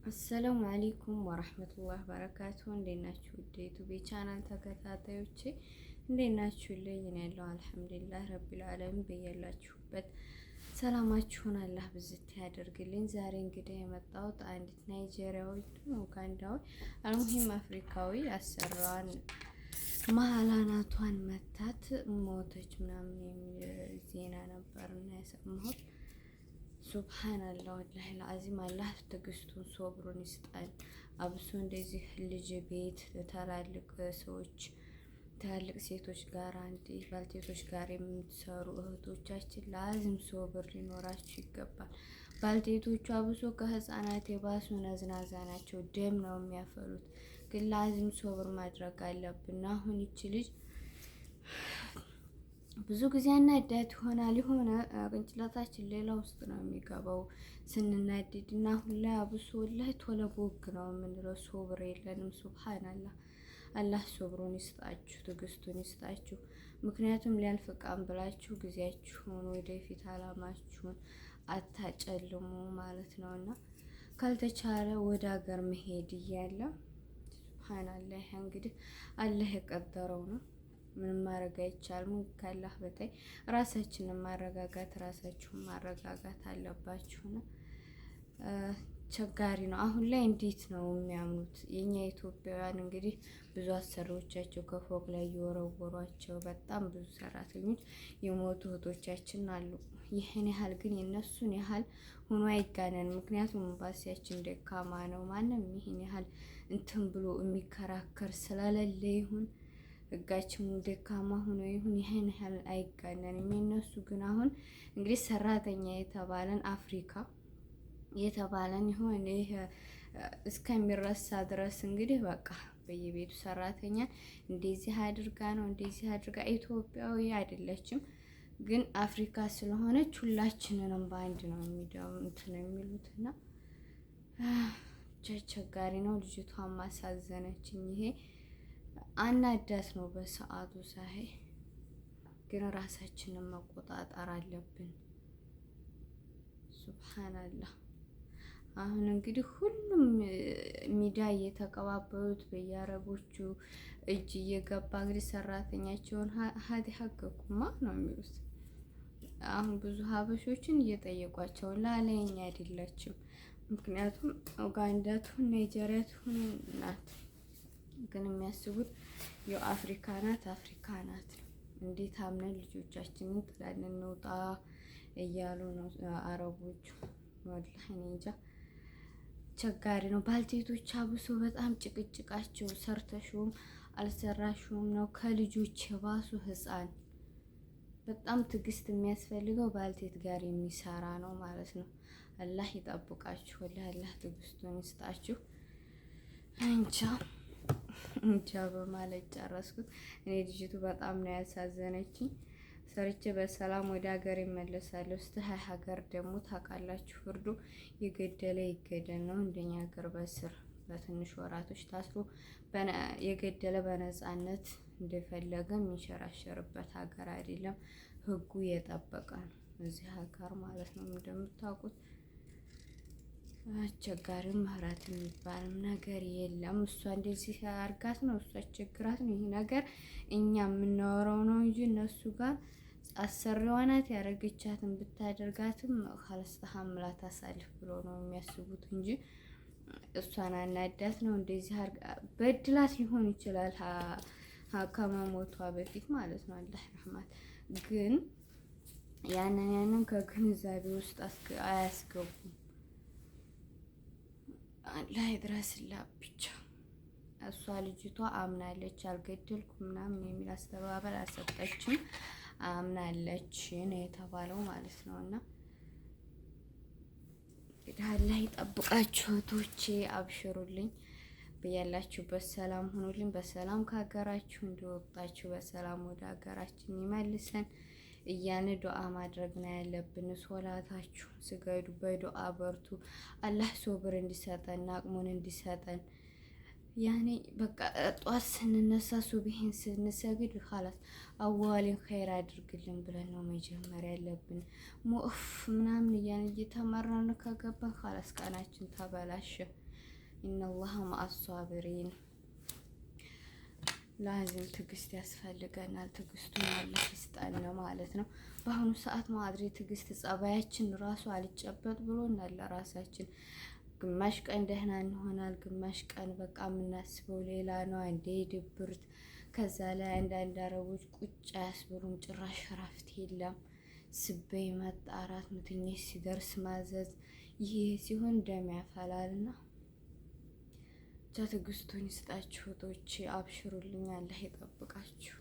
አሰላሙ አለይኩም ወራህመቱላህ በረካቱ። እንዴት ናችሁ? ውድ ዩቲዩብ ቻናል ተከታታዮቼ እንዴት ናችሁልኝ? እኔ ያለው አልሐምዱሊላህ ረቢል ዓለሚን። በያላችሁበት ሰላማችሁን አላህ ብዝት ያደርግልኝ። ዛሬ እንግዲህ የመጣሁት አንዲት ናይጄሪያዊ ኡጋንዳዊ አልሙሂም አፍሪካዊ አሰራዋን መሀላናቷን መታት ሞተች ምናምን የሚል ዜና ነበርና የሰማሁት። ሱብሃንአላህ ወላሂ ለአዚም አላህ ትዕግስቱን ሶብሩን ይስጣል። አብሶ እንደዚህ ልጅ ቤት ትላልቅ ሰዎች ትላልቅ ሴቶች ጋር ባልቴቶች ጋር የምትሰሩ እህቶቻችን ለአዚም ሶብር ሊኖራችሁ ይገባል። ባልቴቶቹ አብሶ ከህፃናት የባሱ ነዝናዛ ናቸው። ደም ነው የሚያፈሉት። ግን ለአዚም ሶብር ማድረግ አለብን። አሁን ይቺ ልጅ ብዙ ጊዜ አናዳድ ይሆናል። የሆነ ቅንጭላታችን ሌላ ውስጥ ነው የሚገባው ስንናደድ እና አሁን ላይ አብሶ ላይ ቶሎ ቦግ ነው የምንለው። ሶብር የለንም። ሱብሃንአላህ አላህ ሶብሩን ይስጣችሁ፣ ትዕግስቱን ይስጣችሁ። ምክንያቱም ሊያልፍ ቃም ብላችሁ ጊዜያችሁን ወደፊት አላማችሁን አታጨልሙ ማለት ነው እና ካልተቻለ ወደ ሀገር መሄድ እያለ ሱብሃንአላህ እንግዲህ አላህ የቀደረው ነው። ምንም ማድረግ አይቻልም። ካላህ በታይ ራሳችንን ማረጋጋት ራሳችሁን ማረጋጋት አለባችሁ ነው። ቸጋሪ ነው። አሁን ላይ እንዴት ነው የሚያምኑት? የኛ ኢትዮጵያውያን እንግዲህ ብዙ አሰሪዎቻቸው ከፎቅ ላይ እየወረወሯቸው በጣም ብዙ ሰራተኞች የሞቱ እህቶቻችን አሉ። ይህን ያህል ግን የነሱን ያህል ሆኖ አይጋነን። ምክንያቱም ኤምባሲያችን ደካማ ነው። ማንም ይህን ያህል እንትን ብሎ የሚከራከር ስለሌለ ይሁን ህጋችን ደካማ ሆኖ ይሁን ይሄን ያህል አይጋነንም። የነሱ ግን አሁን እንግዲህ ሰራተኛ የተባለን አፍሪካ የተባለን ይሁን ይሄ እስከሚረሳ ድረስ እንግዲህ በቃ በየቤቱ ሰራተኛ እንደዚህ አድርጋ ነው እንደዚህ አድርጋ። ኢትዮጵያዊ አይደለችም ግን አፍሪካ ስለሆነች ሁላችንንም በአንድ ነው እንትን የሚሉትና ቸጋሪ ነው። ልጅቷን ማሳዘነችኝ። ይሄ አናዳት ነው በሰዓቱ ሳይ፣ ግን ራሳችንን መቆጣጠር አለብን። ሱብሃንአላህ አሁን እንግዲህ ሁሉም ሚዲያ እየተቀባበሉት በየአረቦቹ እጅ እየገባ እንግዲህ ሰራተኛቸውን ሀዲ ሀገኩማ ነው የሚሉት። አሁን ብዙ ሀበሾችን እየጠየቋቸው ላለኛ አይደለችም። ምክንያቱም ኡጋንዳ ትሁን ናይጄሪያ ትሁን ናት ግን የሚያስቡት የአፍሪካ ናት አፍሪካ ናት። እንዴት አምነን ልጆቻችንን ጥለን እንውጣ እያሉ ነው አረቦቹ። ወላሂ እኔ እንጃ ቸጋሪ ነው። ባልቴቶች አብሶ በጣም ጭቅጭቃቸው ሰርተሽውም አልሰራሽውም ነው። ከልጆች የባሱ ህፃን በጣም ትዕግስት የሚያስፈልገው ባልቴት ጋር የሚሰራ ነው ማለት ነው። አላህ ይጠብቃችሁ። ወላሂ አላህ ትዕግስቱን ይስጣችሁ። እንጃ በማለት ጨረስኩት። እኔ ልጅቱ በጣም ነው ያሳዘነችኝ። ሰርቼ በሰላም ወደ ሀገር ይመለሳለሁ። እስቲ ሀገር ደግሞ ታውቃላችሁ ፍርዱ የገደለ ይገደል ነው። እንደኛ ሀገር በስር በትንሽ ወራቶች ታስሮ የገደለ በነፃነት እንደፈለገ የሚንሸራሸርበት ሀገር አይደለም። ህጉ የጠበቀ ነው እዚህ ሀገር ማለት ነው። እንደምታውቁት አስቸጋሪም ምህረት የሚባልም ነገር የለም። እሷ እንደዚህ አርጋት ነው እሷ ችግራት ነው ይሄ ነገር እኛ የምናወራው ነው እንጂ እነሱ ጋር አሰሪዋ ናት ያረገቻትን ብታደርጋትም ካለስተሐምላ ታሳልፍ ብሎ ነው የሚያስቡት እንጂ እሷን አናዳት ነው እንደዚህ በድላት ሊሆን ይችላል ከመሞቷ በፊት ማለት ነው። አላህ ረህማት ግን ያንን ከግንዛቤ ውስጥ አያስገቡም። አላህ ይድረስላት ብቻ። እሷ ልጅቷ አምናለች አልገደልኩም ምናምን የሚል አስተባበል አልሰጠችም። አምናለች ነው የተባለው ማለት ነው። እና እንግዲህ አላህ ይጠብቃችሁ እህቶቼ፣ አብሽሩልኝ። በያላችሁበት ሰላም ሁኑልኝ። በሰላም ከሀገራችሁ እንደወጣችሁ በሰላም ወደ ሀገራችን ይመልሰን እያልን ዱአ ማድረግ ነው ያለብን። ሶላታችሁ ስገዱ፣ በዱአ በርቱ። አላህ ሶብር እንዲሰጠን አቅሙን እንዲሰጠን። ያኔ በቃ ጧት ስንነሳ ሱብሂን ስንሰግድ ኻላስ አዋሊን ኸይር አድርግልን ብለን ነው መጀመሪያ ያለብን። ሙፍ ምናምን እያን እየተመራን ከገባን ኻላስ ቀናችን ተበላሸ። ኢነላህ መዐሷቢሪን። ላዚም ትዕግስት ያስፈልገናል። ትዕግስቱን አላህ ይስጠን ማለት ነው። በአሁኑ ሰዓት ማድሪ ትዕግስት ጸባያችን ራሱ አልጨበጥ ብሎናል ለራሳችን። ግማሽ ቀን ደህና እንሆናል፣ ግማሽ ቀን በቃ የምናስበው ሌላ ነው። አንዴ ድብርት፣ ከዛ ላይ አንዳንድ አረቦች ቁጭ አያስብሉም፣ ጭራሽ እረፍት የለም። ስበይ መጣራት፣ ምትኝሽ ሲደርስ ማዘዝ፣ ይሄ ሲሆን ደም ያፈላልና ብቻ ትዕግስቱን ይስጣችሁ እህቶቼ፣ አብሽሩልኝ፣ አላህ ይጠብቃችሁ።